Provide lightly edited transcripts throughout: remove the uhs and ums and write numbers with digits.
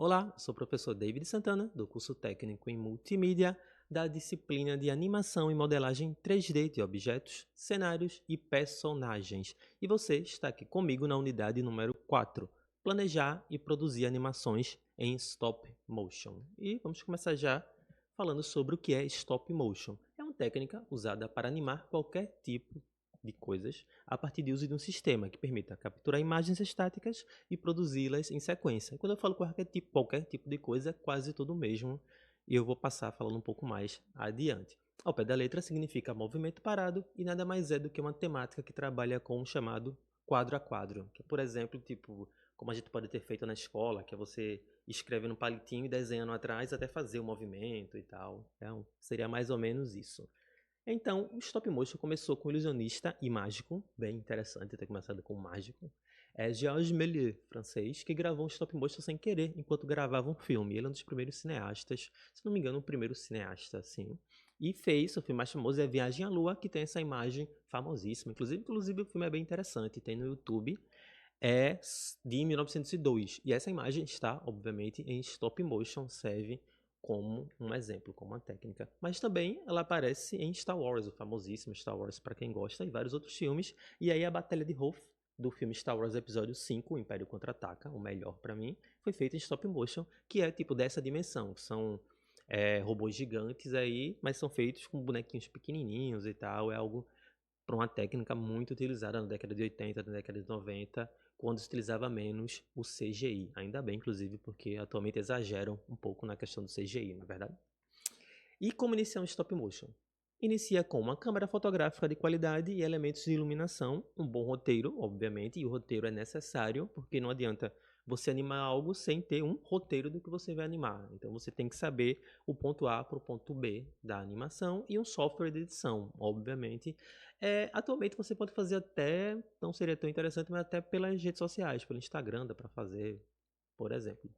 Olá, sou o professor David Santana, do curso técnico em multimídia, da disciplina de animação e modelagem 3D de objetos, cenários e personagens. E você está aqui comigo na unidade número 4, planejar e produzir animações em stop motion. E vamos começar já falando sobre o que é stop motion. É uma técnica usada para animar qualquer tipo de coisas a partir de uso de um sistema que permita capturar imagens estáticas e produzi-las em sequência. E quando eu falo qualquer tipo de coisa, é quase tudo mesmo. E eu vou passar falando um pouco mais adiante. Ao pé da letra significa movimento parado e nada mais é do que uma temática que trabalha com o chamado quadro a quadro. Que, por exemplo, tipo, como a gente pode ter feito na escola, que é você escreve no palitinho e desenhando atrás até fazer o movimento e tal. Então, seria mais ou menos isso. Então, o stop motion começou com o ilusionista e mágico, bem interessante ter começado com o mágico, Georges Méliès, francês, que gravou um stop motion sem querer enquanto gravava um filme. Ele é um dos primeiros cineastas, se não me engano, o primeiro cineasta, assim. E fez, o filme mais famoso é Viagem à Lua, que tem essa imagem famosíssima. Inclusive o filme é bem interessante, tem no YouTube. É de 1902. E essa imagem está, obviamente, em stop motion, serve como um exemplo, como uma técnica. Mas também ela aparece em Star Wars, o famosíssimo Star Wars para quem gosta, e vários outros filmes. E aí a Batalha de Hoth, do filme Star Wars Episódio 5, O Império Contra-Ataca, o melhor para mim, foi feita em stop motion, que é tipo dessa dimensão. São robôs gigantes aí, mas são feitos com bonequinhos pequenininhos e tal. É algo para uma técnica muito utilizada na década de 80, na década de 90, quando se utilizava menos o CGI. Ainda bem, inclusive, porque atualmente exageram um pouco na questão do CGI, não é verdade? E como iniciar um stop motion? Inicia com uma câmera fotográfica de qualidade e elementos de iluminação, um bom roteiro, obviamente, e o roteiro é necessário, porque não adianta você animar algo sem ter um roteiro do que você vai animar. Então você tem que saber o ponto A para o ponto B da animação e um software de edição, obviamente. Atualmente você pode fazer até, não seria tão interessante, mas até pelas redes sociais, pelo Instagram dá para fazer, por exemplo.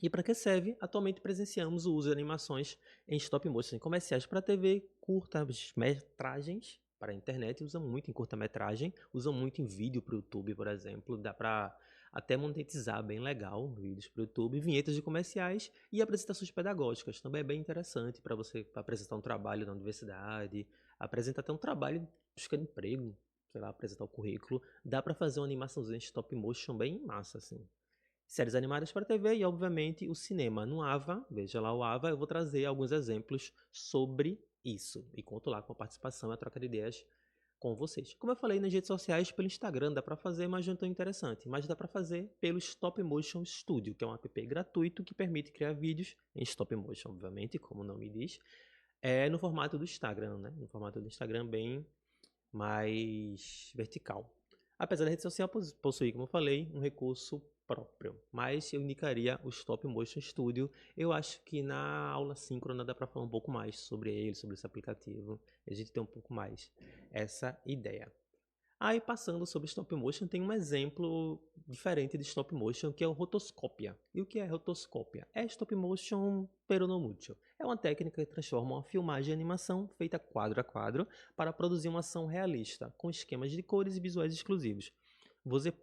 E para que serve? Atualmente presenciamos o uso de animações em stop motion em comerciais para TV, curtas-metragens para a internet, usam muito em curta-metragem, usam muito em vídeo para o YouTube, por exemplo, dá para até monetizar bem legal vídeos para o YouTube, vinhetas de comerciais e apresentações pedagógicas, também é bem interessante para você apresentar um trabalho na universidade, apresentar até um trabalho buscando emprego, sei lá, apresentar o currículo, dá para fazer uma animaçãozinha em stop motion bem massa, assim. Séries animadas para TV e, obviamente, o cinema. No AVA, veja lá o AVA, eu vou trazer alguns exemplos sobre isso. E conto lá com a participação e a troca de ideias com vocês. Como eu falei nas redes sociais, pelo Instagram dá para fazer, mas não é tão interessante. Mas dá para fazer pelo Stop Motion Studio, que é um app gratuito que permite criar vídeos em stop motion, obviamente, como o nome diz. No formato do Instagram, né? No formato do Instagram bem mais vertical. Apesar da rede social possuir, como eu falei, um recurso próprio, mas eu indicaria o Stop Motion Studio. Eu acho que na aula síncrona dá para falar um pouco mais sobre ele, sobre esse aplicativo. A gente tem um pouco mais essa ideia. Aí, passando sobre stop motion, tem um exemplo diferente de stop motion, que é o rotoscópia. E o que é rotoscópia? É stop motion peronomútil. É uma técnica que transforma uma filmagem de animação feita quadro a quadro para produzir uma ação realista, com esquemas de cores e visuais exclusivos.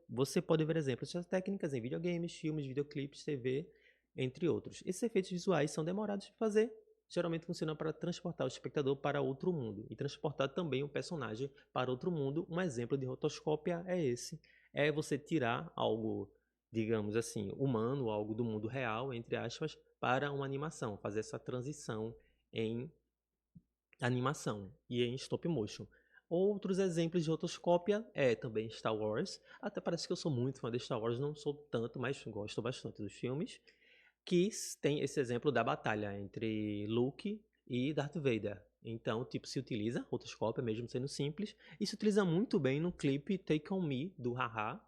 Você pode ver exemplos dessas técnicas em videogames, filmes, videoclipes, TV, entre outros. Esses efeitos visuais são demorados de fazer, geralmente funciona para transportar o espectador para outro mundo e transportar também o personagem para outro mundo. Um exemplo de rotoscópia é esse. É você tirar algo, digamos assim, humano, algo do mundo real, entre aspas, para uma animação, fazer essa transição em animação e em stop motion. Outros exemplos de rotoscópia é também Star Wars. Até parece que eu sou muito fã de Star Wars, não sou tanto, mas gosto bastante dos filmes. Que tem esse exemplo da batalha entre Luke e Darth Vader. Então, tipo, se utiliza rotoscópio, mesmo sendo simples, e se utiliza muito bem no clipe Take On Me, do Haha.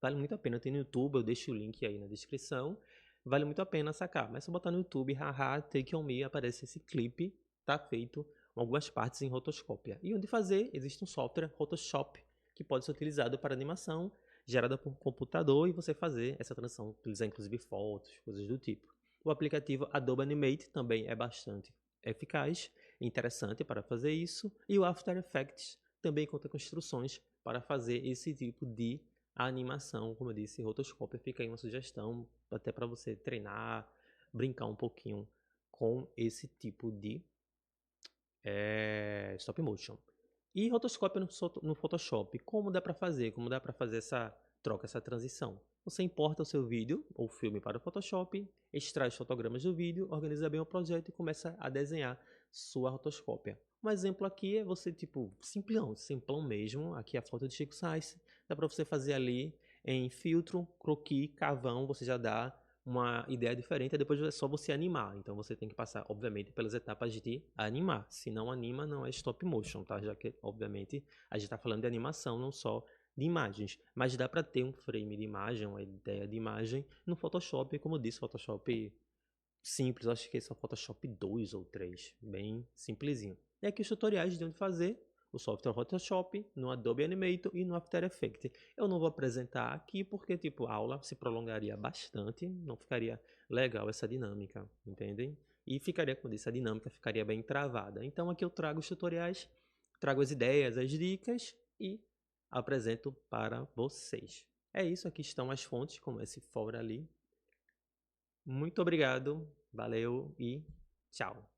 Vale muito a pena, tem no YouTube, eu deixo o link aí na descrição. Vale muito a pena sacar, mas se eu botar no YouTube, Haha, Take On Me, aparece esse clipe, tá feito algumas partes em rotoscópia. E onde fazer, existe um software, Photoshop, que pode ser utilizado para animação, gerada por computador, e você fazer essa transição, utilizar inclusive fotos, coisas do tipo. O aplicativo Adobe Animate também é bastante eficaz e interessante para fazer isso, e o After Effects também conta com instruções para fazer esse tipo de a animação, como eu disse, rotoscópio fica aí uma sugestão até para você treinar, brincar um pouquinho com esse tipo de stop motion. E rotoscópio no Photoshop, como dá para fazer? Como dá para fazer essa troca, essa transição? Você importa o seu vídeo ou filme para o Photoshop, extrai os fotogramas do vídeo, organiza bem o projeto e começa a desenhar sua rotoscópia. Um exemplo aqui é você, tipo, simplão mesmo. Aqui a foto de Chico Sainz. Dá para você fazer ali em filtro, croquis, carvão, você já dá uma ideia diferente, e depois é só você animar. Então você tem que passar, obviamente, pelas etapas de animar. Se não anima, não é stop motion, tá? Já que, obviamente, a gente está falando de animação, não só de imagens. Mas dá para ter um frame de imagem, uma ideia de imagem no Photoshop, como eu disse, Photoshop simples, acho que esse é o Photoshop 2 ou 3, bem simplesinho. E aqui os tutoriais de onde fazer o software Photoshop no Adobe Animator e no After Effects. Eu não vou apresentar aqui porque tipo a aula se prolongaria bastante, não ficaria legal essa dinâmica, entendem? E ficaria, como disse, a dinâmica ficaria bem travada. Então aqui eu trago os tutoriais, trago as ideias, as dicas e apresento para vocês. É isso, aqui estão as fontes, como esse fora ali. Muito obrigado, valeu e tchau.